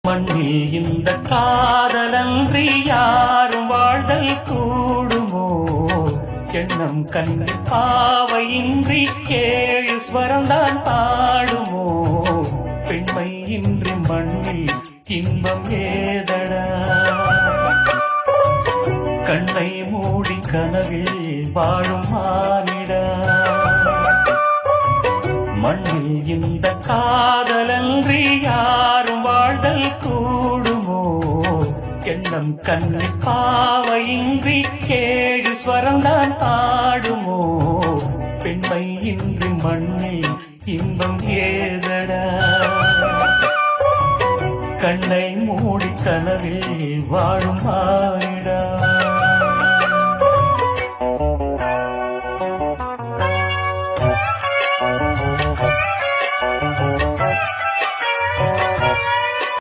மண்ணில் இந்த காதலன்றி யாரும் வாழ்தல் கூடுமோ? எண்ணம் கண்ணி பாவையின்றி ஏழு ஸ்வரம்தான் பாடுமோ? பெண்மை இன்றி மண்ணில் இன்பம் ஏதடா? கண்ணை மூடி கனவில் வாழும் மானிடா. மண்ணில் இந்த காதலன்றி யாரும் வாழ்தல் கூடுமோ? எண்ணம் கண்ணி பாவையின்றி ஏழு ஸ்வரம்தான் ஆடுமோ? பெண்மை இன்றி மண்ணில் இன்பம் ஏதடா? கண்ணை மூடி கனவில் வாழும் மானிடா.